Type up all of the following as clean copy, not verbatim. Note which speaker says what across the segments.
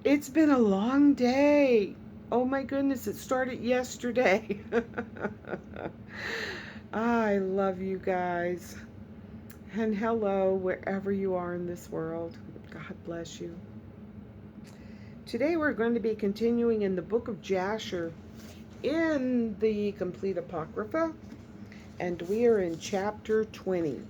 Speaker 1: It's been a long day. Oh my goodness, it started yesterday. I love you guys. And hello, wherever you are in this world. God bless you. Today we're going to be continuing in the book of Jasher in the Complete Apocrypha, and we are in chapter 20.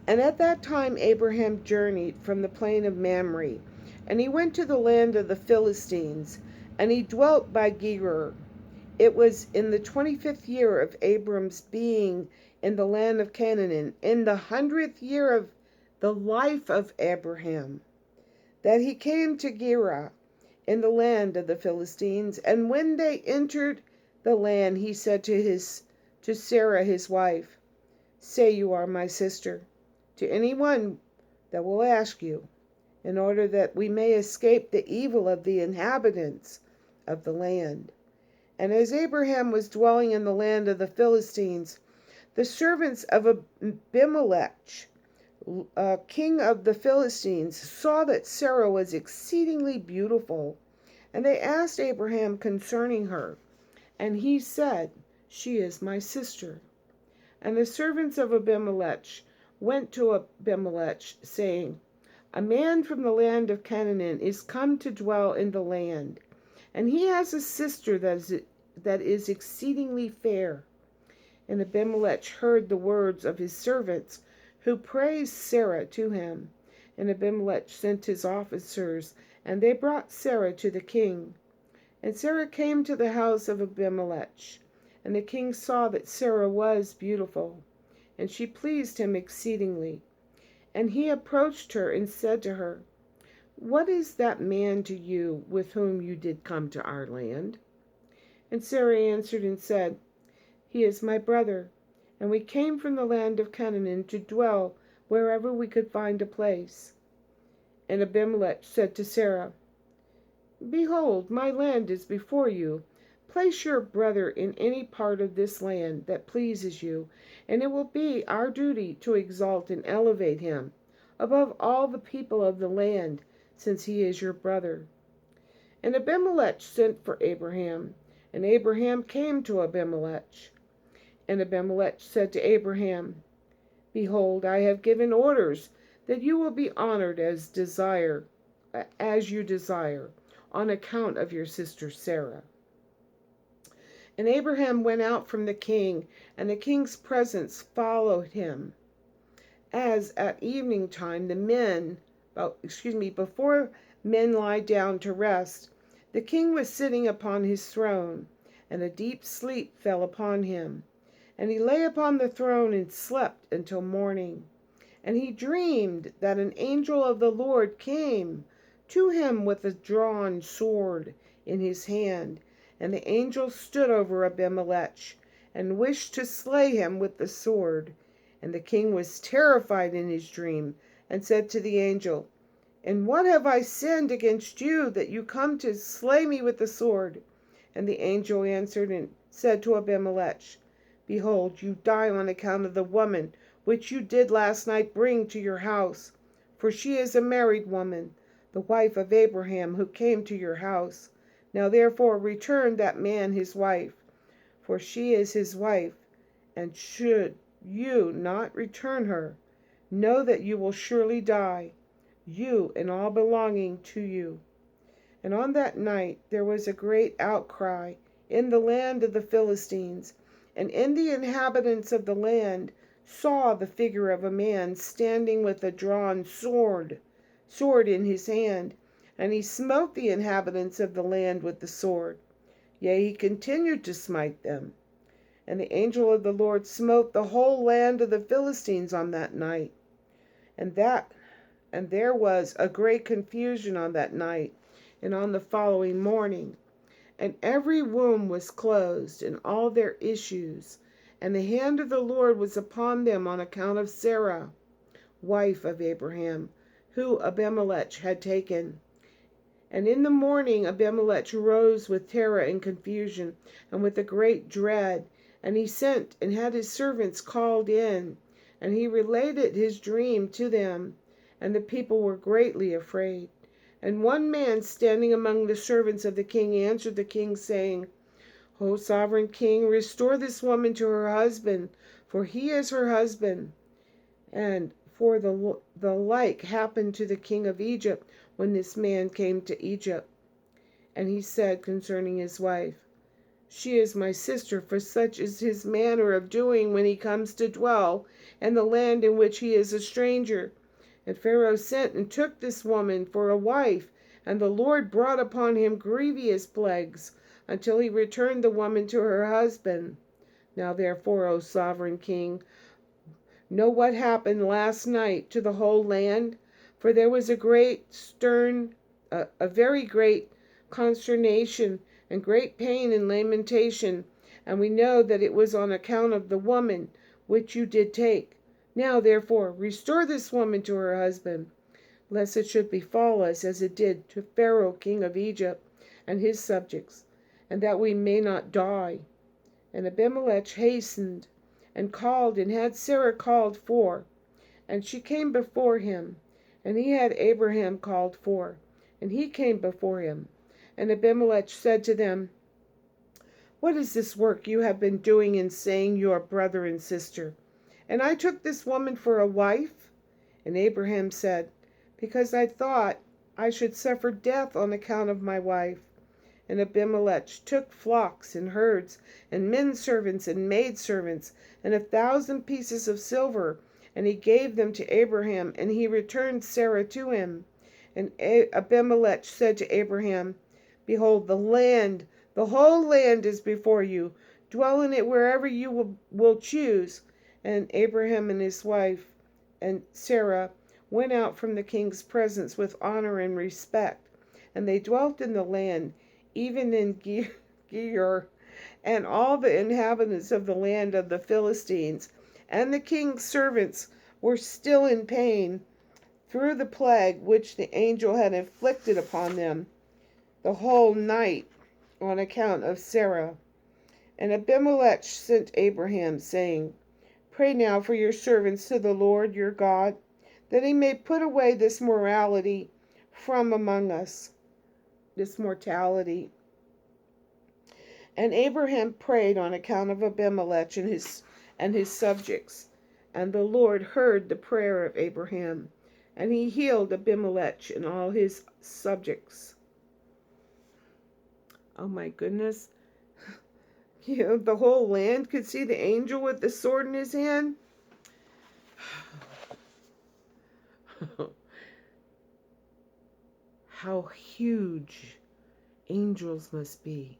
Speaker 1: And at that time Abraham journeyed from the plain of Mamre, and he went to the land of the Philistines, and he dwelt by Gerar. It was in the 25th year of Abram's being in the land of Canaan, in the 100th year of the life of Abraham, that he came to Gerar in the land of the Philistines. And when they entered the land, he said to Sarah his wife, "Say you are my sister to anyone that will ask you, in order that we may escape the evil of the inhabitants of the land." And as Abraham was dwelling in the land of the Philistines, the servants of Abimelech, king of the Philistines, saw that Sarah was exceedingly beautiful, and they asked Abraham concerning her. And he said, "She is my sister." And the servants of Abimelech went to Abimelech, saying, "A man from the land of Canaan is come to dwell in the land, and he has a sister that is exceedingly fair." And Abimelech heard the words of his servants, who praised Sarah to him. And Abimelech sent his officers, and they brought Sarah to the king. And Sarah came to the house of Abimelech. And the king saw that Sarah was beautiful, and she pleased him exceedingly. And he approached her and said to her, "What is that man to you with whom you did come to our land?" And Sarah answered and said, "He is my brother, and we came from the land of Canaan to dwell wherever we could find a place." And Abimelech said to Sarah, "Behold, my land is before you. Place your brother in any part of this land that pleases you, and it will be our duty to exalt and elevate him above all the people of the land, since he is your brother." And Abimelech sent for Abraham, and Abraham came to Abimelech. And Abimelech said to Abraham, "Behold, I have given orders that you will be honored as you desire, on account of your sister Sarah." And Abraham went out from the king, and the king's presence followed him. As at evening time before men lie down to rest, the king was sitting upon his throne, and a deep sleep fell upon him. And he lay upon the throne and slept until morning. And he dreamed that an angel of the Lord came to him with a drawn sword in his hand. And the angel stood over Abimelech, and wished to slay him with the sword. And the king was terrified in his dream, and said to the angel, "In what have I sinned against you, that you come to slay me with the sword?" And the angel answered and said to Abimelech, "Behold, you die on account of the woman which you did last night bring to your house. For she is a married woman, the wife of Abraham, who came to your house. Now therefore return that man his wife, for she is his wife. And should you not return her, know that you will surely die, you and all belonging to you." And on that night there was a great outcry in the land of the Philistines, and the inhabitants of the land saw the figure of a man standing with a drawn sword in his hand, and he smote the inhabitants of the land with the sword. Yea, he continued to smite them. And the angel of the Lord smote the whole land of the Philistines on that night. And there was a great confusion on that night and on the following morning. And every womb was closed, and all their issues. And the hand of the Lord was upon them on account of Sarah, wife of Abraham, who Abimelech had taken. And in the morning Abimelech rose with terror and confusion, and with a great dread. And he sent and had his servants called in, and he related his dream to them. and the people were greatly afraid. And one man standing among the servants of the king answered the king, saying, O sovereign king, restore this woman to her husband, for he is her husband. And for the like happened to the king of Egypt when this man came to Egypt. And he said concerning his wife, She is my sister, for such is his manner of doing when he comes to dwell in the land in which he is a stranger. And Pharaoh sent and took this woman for a wife, and the Lord brought upon him grievous plagues, until he returned the woman to her husband. Now therefore, O sovereign king, know what happened last night to the whole land, for there was a very great consternation and great pain and lamentation, and we know that it was on account of the woman which you did take. Now therefore restore this woman to her husband, lest it should befall us as it did to Pharaoh king of Egypt and his subjects, and that we may not die. And Abimelech hastened and called and had Sarah called for, and she came before him. And he had Abraham called for, and he came before him. And Abimelech said to them, What is this work you have been doing in saying you are brother and sister? And I took this woman for a wife? And Abraham said, Because I thought I should suffer death on account of my wife. And Abimelech took flocks and herds, and men servants and maid servants, and 1,000 pieces of silver, and he gave them to Abraham, and he returned Sarah to him. And Abimelech said to Abraham, Behold, the whole land is before you. Dwell in it wherever you will choose. And Abraham and his wife and Sarah went out from the king's presence with honor and respect, and they dwelt in the land, even in Gerar, and all the inhabitants of the land of the Philistines. And the king's servants were still in pain through the plague which the angel had inflicted upon them the whole night on account of Sarah. And Abimelech sent Abraham, saying, Pray now for your servants to the Lord your God, that he may put away this mortality from among us. This mortality. And Abraham prayed on account of Abimelech and his subjects. And the Lord heard the prayer of Abraham, and he healed Abimelech and all his subjects. Oh my goodness. The whole land could see the angel with the sword in his hand. How huge angels must be.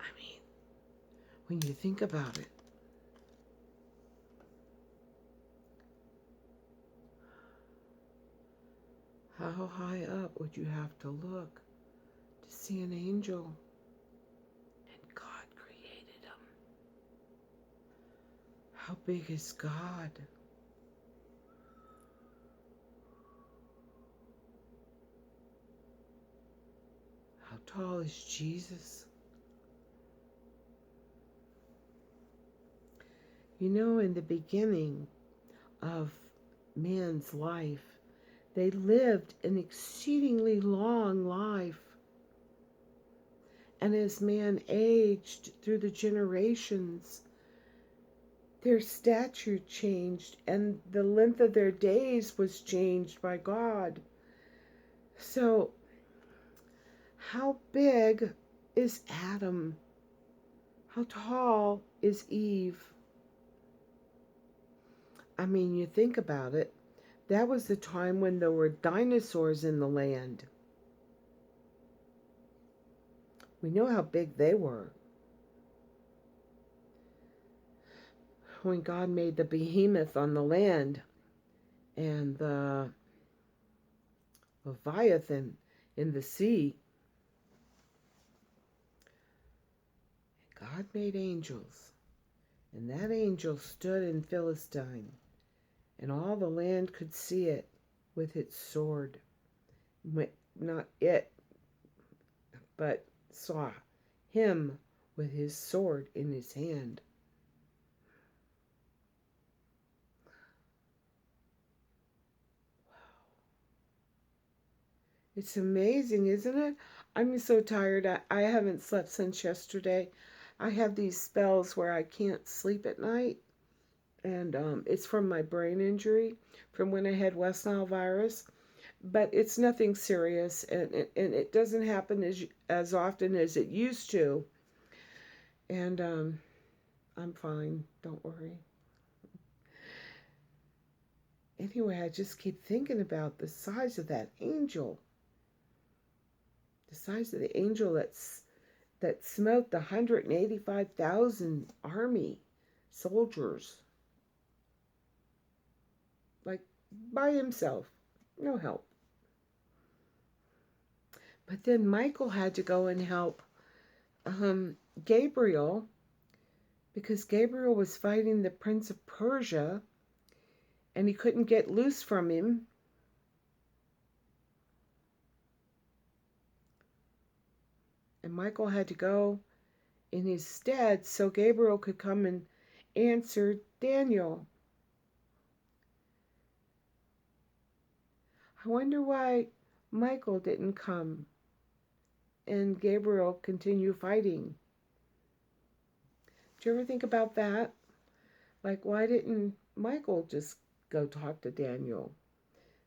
Speaker 1: I mean, when you think about it. How high up would you have to look to see an angel? And God created them. How big is God? How tall is Jesus? You know, in the beginning of man's life, they lived an exceedingly long life. And as man aged through the generations, their stature changed and the length of their days was changed by God. So, how big is Adam? How tall is Eve? I mean, you think about it. That was the time when there were dinosaurs in the land. We know how big they were. When God made the behemoth on the land and the Leviathan in the sea, God made angels. And that angel stood in Philistine, and all the land could see it with its sword. Not it, but saw him with his sword in his hand. It's amazing, isn't it? I'm so tired. I haven't slept since yesterday. I have these spells where I can't sleep at night, and it's from my brain injury from when I had West Nile virus. But it's nothing serious, and it doesn't happen as often as it used to. And I'm fine. Don't worry. Anyway, I just keep thinking about the size of that angel. The size of the angel that smote the 185,000 army soldiers, like by himself, no help. But then Michael had to go and help Gabriel, because Gabriel was fighting the Prince of Persia and he couldn't get loose from him. And Michael had to go in his stead so Gabriel could come and answer Daniel. I wonder why Michael didn't come and Gabriel continue fighting. Do you ever think about that? Like, why didn't Michael just go talk to Daniel?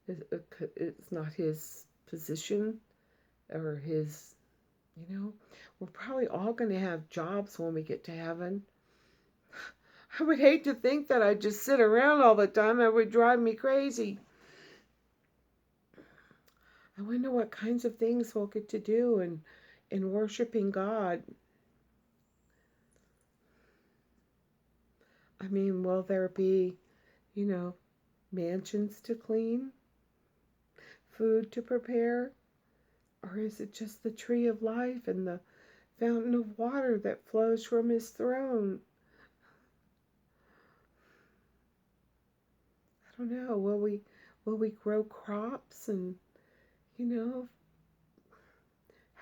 Speaker 1: It's not his position or his, we're probably all going to have jobs when we get to heaven. I would hate to think that I'd just sit around all the time. It would drive me crazy. I wonder what kinds of things we'll get to do in worshiping God. I mean, will there be, mansions to clean, food to prepare? Or is it just the tree of life and the fountain of water that flows from his throne? I don't know. Will we grow crops and,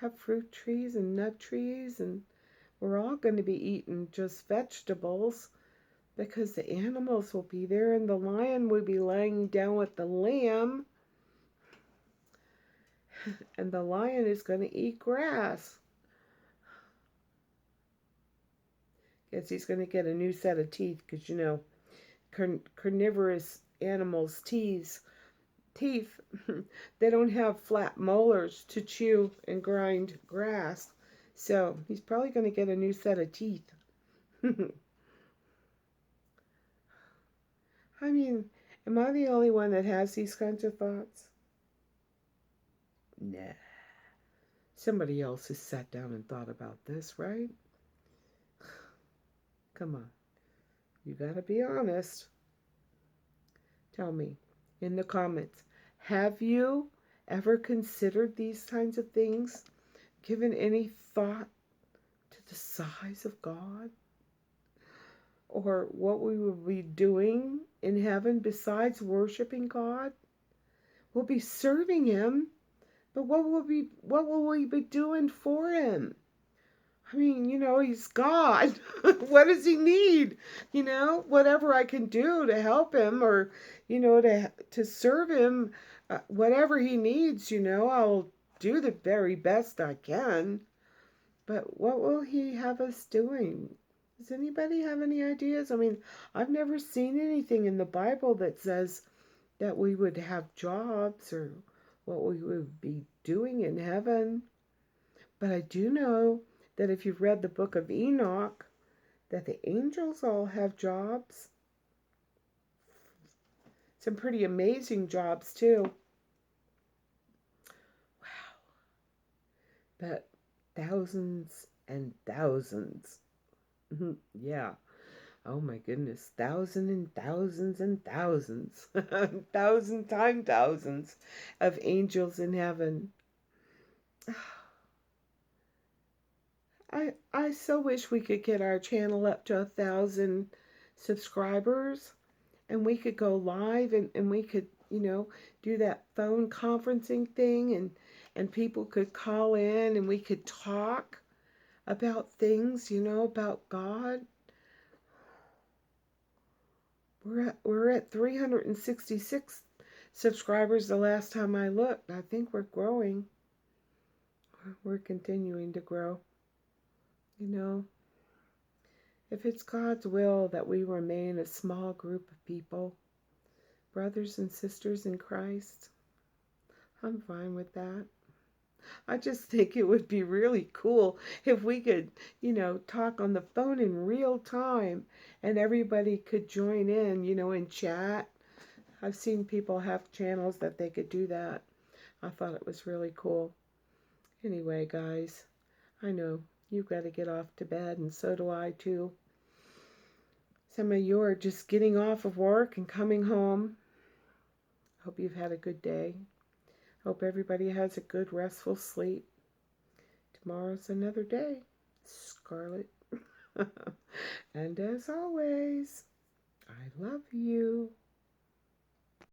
Speaker 1: have fruit trees and nut trees, and we're all going to be eating just vegetables because the animals will be there and the lion will be laying down with the lamb and the lion is going to eat grass. Guess he's going to get a new set of teeth because, carnivorous animals' teeth, they don't have flat molars to chew and grind grass. So he's probably going to get a new set of teeth. I mean, am I the only one that has these kinds of thoughts? Nah. Somebody else has sat down and thought about this, right? Come on. You gotta be honest. Tell me in the comments, have you ever considered these kinds of things? Given any thought to the size of God? Or what we will be doing in heaven besides worshiping God? We'll be serving Him, but what will we be doing for Him? I mean, He's God. What does He need? Whatever I can do to help Him or, to serve Him, whatever He needs, I'll do the very best I can. But what will He have us doing? Does anybody have any ideas? I mean, I've never seen anything in the Bible that says that we would have jobs or what we would be doing in heaven. But I do know that if you've read the book of Enoch, that the angels all have jobs. Some pretty amazing jobs too. Wow. But thousands and thousands. Yeah. Oh my goodness. Thousands and thousands and thousands. Thousand times thousands of angels in heaven. I so wish we could get our channel up to 1,000 subscribers and we could go live and we could, do that phone conferencing thing and people could call in and we could talk about things, about God. We're at 366 subscribers the last time I looked. I think we're growing. We're continuing to grow. You know, if it's God's will that we remain a small group of people, brothers and sisters in Christ, I'm fine with that. I just think it would be really cool if we could, talk on the phone in real time and everybody could join in, and chat. I've seen people have channels that they could do that. I thought it was really cool. Anyway, guys, I know you've got to get off to bed, and so do I too. Some of you are just getting off of work and coming home. Hope you've had a good day. Hope everybody has a good, restful sleep. Tomorrow's another day, Scarlet. And as always, I love you.